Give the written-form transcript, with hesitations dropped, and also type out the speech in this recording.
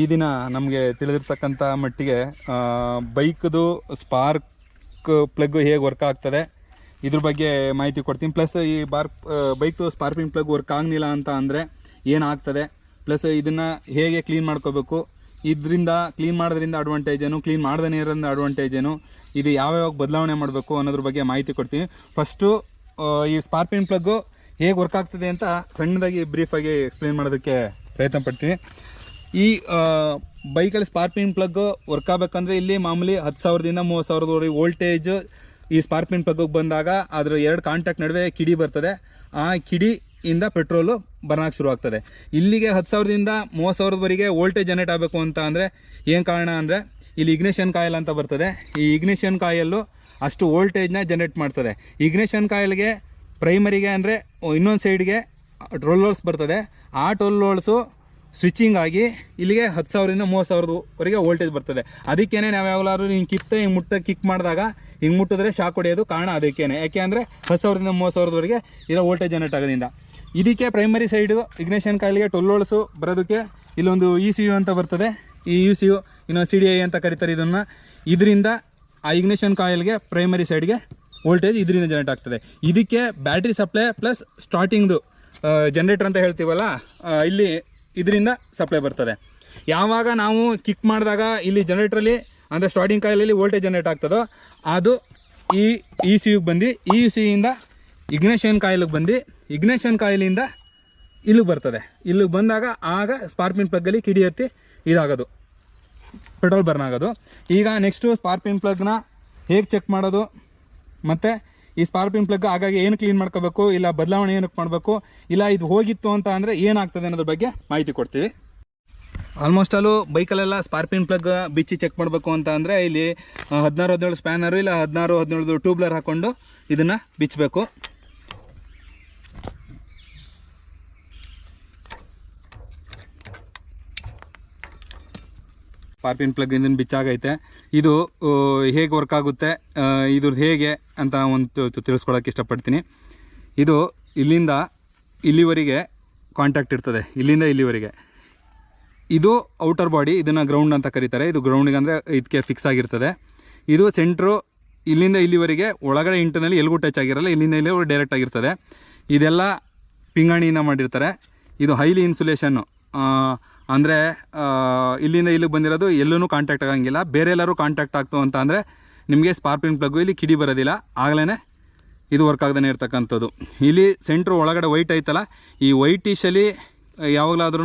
ಈ ದಿನ ನಮಗೆ ತಿಳಿದಿರ್ತಕ್ಕಂಥ ಮಟ್ಟಿಗೆ ಬೈಕ್ದು ಸ್ಪಾರ್ಕ್ ಪ್ಲಗ್ ಹೇಗೆ ವರ್ಕ್ ಆಗ್ತದೆ ಇದ್ರ ಬಗ್ಗೆ ಮಾಹಿತಿ ಕೊಡ್ತೀನಿ. ಪ್ಲಸ್ ಈ ಬೈಕ್ದು ಸ್ಪಾರ್ಕಿಂಗ್ ಪ್ಲಗ್ ವರ್ಕ್ ಆಗಲಿಲ್ಲ ಅಂತ ಅಂದರೆ ಏನಾಗ್ತದೆ, ಪ್ಲಸ್ ಇದನ್ನು ಹೇಗೆ ಕ್ಲೀನ್ ಮಾಡ್ಕೋಬೇಕು, ಇದರಿಂದ ಕ್ಲೀನ್ ಮಾಡೋದ್ರಿಂದ ಅಡ್ವಾಂಟೇಜ್ ಏನು, ಕ್ಲೀನ್ ಮಾಡ್ದೇ ಇರೋದ್ರಿಂದ ಅಡ್ವಾಂಟೇಜ್ ಏನು, ಇದು ಯಾವ್ಯಾವ ಬದಲಾವಣೆ ಮಾಡಬೇಕು ಅನ್ನೋದ್ರ ಬಗ್ಗೆ ಮಾಹಿತಿ ಕೊಡ್ತೀನಿ. ಫಸ್ಟು ಈ ಸ್ಪಾರ್ಕಿಂಗ್ ಪ್ಲಗ್ಗು ಹೇಗೆ ವರ್ಕ್ ಆಗ್ತದೆ ಅಂತ ಸಣ್ಣದಾಗಿ ಬ್ರೀಫಾಗಿ ಎಕ್ಸ್ಪ್ಲೇನ್ ಮಾಡೋದಕ್ಕೆ ಪ್ರಯತ್ನ ಪಡ್ತೀನಿ. ಈ ಬೈಕಲ್ಲಿ ಸ್ಪಾರ್ಕಿಂಗ್ ಪ್ಲಗ್ ವರ್ಕ್ ಆಗಬೇಕಂದ್ರೆ ಇಲ್ಲಿ ಮಾಮೂಲಿ 10,000ದಿಂದ 30,000 ವೋಲ್ಟೇಜ್ ಈ ಸ್ಪಾರ್ಕಿಂಗ್ ಪ್ಲಗ್ಗೆ ಬಂದಾಗ ಅದರ ಎರಡು ಕಾಂಟ್ಯಾಕ್ಟ್ ನಡುವೆ ಕಿಡಿ ಬರ್ತದೆ. ಆ ಕಿಡಿಯಿಂದ ಪೆಟ್ರೋಲು ಬರ್ನಾಕ್ ಶುರು ಆಗ್ತದೆ. ಇಲ್ಲಿಗೆ 10,000ದಿಂದ 30,000ವರೆಗೆ ವೋಲ್ಟೇಜ್ ಜನರೇಟ್ ಆಗಬೇಕು ಅಂತ ಅಂದರೆ ಏನು ಕಾರಣ ಅಂದರೆ ಇಲ್ಲಿ ಇಗ್ನಿಷನ್ ಕಾಯಿಲ್ ಅಂತ ಬರ್ತದೆ. ಈ ಇಗ್ನಿಷನ್ ಕಾಯಲ್ಲು ಅಷ್ಟು ವೋಲ್ಟೇಜ್ನ ಜನರೇಟ್ ಮಾಡ್ತದೆ. ಇಗ್ನಿಷನ್ ಕಾಯಿಲ್ಗೆ ಪ್ರೈಮರಿಗೆ ಅಂದರೆ ಇನ್ನೊಂದು ಸೈಡ್ಗೆ 12 ವೋಲ್ಟ್ಸ್ ಬರ್ತದೆ. ಆ 12 ವೋಲ್ಟ್ಸು ಸ್ವಿಚಿಂಗ್ ಆಗಿ ಇಲ್ಲಿಗೆ 10,000ದಿಂದ 30,000ವರೆಗೆ ವೋಲ್ಟೇಜ್ ಬರ್ತದೆ. ಅದಕ್ಕೇನೆ ನಾವು ಯಾವಾಗಲಾದ್ರೂ ಹಿಂಗೆ ಕಿಕ್ ಮಾಡಿದಾಗ ಹಿಂಗೆ ಮುಟ್ಟಿದ್ರೆ ಶಾಕ್ ಹೊಡೆಯೋದು ಕಾರಣ ಅದಕ್ಕೇನೆ. ಯಾಕೆ ಅಂದರೆ 10,000ದಿಂದ 30,000ವರೆಗೆ ಇರೋ ವೋಲ್ಟೇಜ್ ಜನರೇಟ್ ಆಗೋದ್ರಿಂದ. ಇದಕ್ಕೆ ಪ್ರೈಮರಿ ಸೈಡು ಇಗ್ನಿಷನ್ ಕಾಯಿಲ್ಗೆ 12 ವೋಲ್ಟ್ಸು ಬರೋದಕ್ಕೆ ಇಲ್ಲೊಂದು ECU ಅಂತ ಬರ್ತದೆ. ಈ ECU ಇನ್ನೊಂದು CDI ಅಂತ ಕರೀತಾರೆ ಇದನ್ನು. ಇದರಿಂದ ಆ ಇಗ್ನಿಷನ್ ಕಾಯಿಲ್ಗೆ ಪ್ರೈಮರಿ ಸೈಡ್ಗೆ ವೋಲ್ಟೇಜ್ ಇದರಿಂದ ಜನರೇಟ್ ಆಗ್ತದೆ. ಇದಕ್ಕೆ ಬ್ಯಾಟ್ರಿ ಸಪ್ಲೈ ಪ್ಲಸ್ ಸ್ಟಾರ್ಟಿಂಗ್ದು ಜನ್ರೇಟರ್ ಅಂತ ಹೇಳ್ತೀವಲ್ಲ, ಇಲ್ಲಿ ಇದರಿಂದ ಸಪ್ಲೈ ಬರ್ತದೆ. ಯಾವಾಗ ನಾವು ಕಿಕ್ ಮಾಡಿದಾಗ ಇಲ್ಲಿ ಜನರೇಟ್ರಲ್ಲಿ ಅಂದರೆ ಸ್ಟಾರ್ಟಿಂಗ್ ಕಾಯಿಲಲ್ಲಿ ವೋಲ್ಟೇಜ್ ಜನರೇಟ್ ಆಗ್ತದೋ ಅದು ಈ ECUಗೆ ಬಂದು ECUಯಿಂದ ಇಗ್ನಿಷನ್ ಕಾಯಿಲಿಗೆ ಬಂದು ಇಗ್ನಿಷನ್ ಕಾಯಿಲಿಂದ ಇಲ್ಲಿಗೆ ಬರ್ತದೆ. ಇಲ್ಲಿಗೆ ಬಂದಾಗ ಆಗ ಸ್ಪಾರ್ಕಿಂಗ್ ಪ್ಲಗ್ಗಲ್ಲಿ ಕಿಡಿ ಎತ್ತಿ ಇದಾಗೋದು, ಪೆಟ್ರೋಲ್ ಬರ್ನ್ ಆಗೋದು. ಈಗ ನೆಕ್ಸ್ಟು ಸ್ಪಾರ್ಕಿಂಗ್ ಪ್ಲಗ್ನ ಹೇಗೆ ಚೆಕ್ ಮಾಡೋದು ಮತ್ತು ಈ ಸ್ಪಾರ್ಕಿಂಗ್ ಪ್ಲಗ್ ಹಾಗಾಗಿ ಏನು ಕ್ಲೀನ್ ಮಾಡ್ಕೋಬೇಕು, ಇಲ್ಲ ಬದಲಾವಣೆ ಏನಕ್ಕೆ ಮಾಡಬೇಕು, ಇಲ್ಲ ಇದು ಹೋಗಿತ್ತು ಅಂತ ಅಂದರೆ ಏನಾಗ್ತದೆ ಅನ್ನೋದ್ರ ಬಗ್ಗೆ ಮಾಹಿತಿ ಕೊಡ್ತೀವಿ. ಆಲ್ಮೋಸ್ಟ್ ಅಲ್ಲೂ ಬೈಕಲ್ಲೆಲ್ಲ ಸ್ಪಾರ್ಕಿಂಗ್ ಪ್ಲಗ್ ಬಿಚ್ಚಿ ಚೆಕ್ ಮಾಡಬೇಕು ಅಂತ ಅಂದರೆ ಇಲ್ಲಿ 16-17 ಸ್ಪ್ಯಾನರು ಇಲ್ಲ 16-17 ಟ್ಯೂಬ್ಲರ್ ಹಾಕ್ಕೊಂಡು ಇದನ್ನು ಬಿಚ್ಚಬೇಕು. ಸ್ಪಾರ್ಕಿಂಗ್ ಪ್ಲಗ್ ಇಂದ ಬಿಚ್ಚಾಗೈತೆ. ಇದು ಹೇಗೆ ವರ್ಕ್ ಆಗುತ್ತೆ, ಇದು ಹೇಗೆ ಅಂತ ಒಂದು ತಿಳಿಸ್ಕೊಳಕ್ಕೆ ಇಷ್ಟಪಡ್ತೀನಿ. ಇದು ಇಲ್ಲಿಂದ ಇಲ್ಲಿವರೆಗೆ ಕಾಂಟ್ಯಾಕ್ಟ್ ಇರ್ತದೆ, ಇಲ್ಲಿಂದ ಇಲ್ಲಿವರೆಗೆ. ಇದು ಔಟರ್ ಬಾಡಿ, ಇದನ್ನು ಗ್ರೌಂಡ್ ಅಂತ ಕರೀತಾರೆ. ಇದು ಗ್ರೌಂಡಿಗೆ ಅಂದರೆ ಇದಕ್ಕೆ ಫಿಕ್ಸ್ ಆಗಿರ್ತದೆ. ಇದು ಸೆಂಟ್ರು ಇಲ್ಲಿಂದ ಇಲ್ಲಿವರೆಗೆ ಒಳಗಡೆ ಇಂಟರ್ನಲ್ಲಿ ಎಲ್ಗೂ ಟಚ್ ಆಗಿರಲ್ಲ, ಇಲ್ಲಿಂದ ಇಲ್ಲಿ ಡೈರೆಕ್ಟ್ ಆಗಿರ್ತದೆ. ಇದೆಲ್ಲ ಪಿಂಗಾಣಿಯಿಂದ ಮಾಡಿರ್ತಾರೆ. ಇದು ಹೈಲಿ ಇನ್ಸುಲೇಷನ್ನು ಅಂದರೆ ಇಲ್ಲಿಂದ ಇಲ್ಲಿಗೆ ಬಂದಿರೋದು ಎಲ್ಲೂ ಕಾಂಟ್ಯಾಕ್ಟ್ ಆಗೋಂಗಿಲ್ಲ. ಬೇರೆ ಎಲ್ಲರೂ ಕಾಂಟ್ಯಾಕ್ಟ್ ಆಗ್ತು ಅಂತ ಅಂದರೆ ನಿಮಗೆ ಸ್ಪಾರ್ಕಿಂಗ್ ಪ್ಲಗ್ಗು ಇಲ್ಲಿ ಕಿಡಿ ಬರೋದಿಲ್ಲ, ಆಗಲೇ ಇದು ವರ್ಕ್ ಆಗದೇ ಇರ್ತಕ್ಕಂಥದ್ದು. ಇಲ್ಲಿ ಸೆಂಟ್ರು ಒಳಗಡೆ ವೈಟ್ ಐತಲ್ಲ, ಈ ವೈಟ್ ಟೀಶಲ್ಲಿ ಯಾವಾಗಲಾದ್ರೂ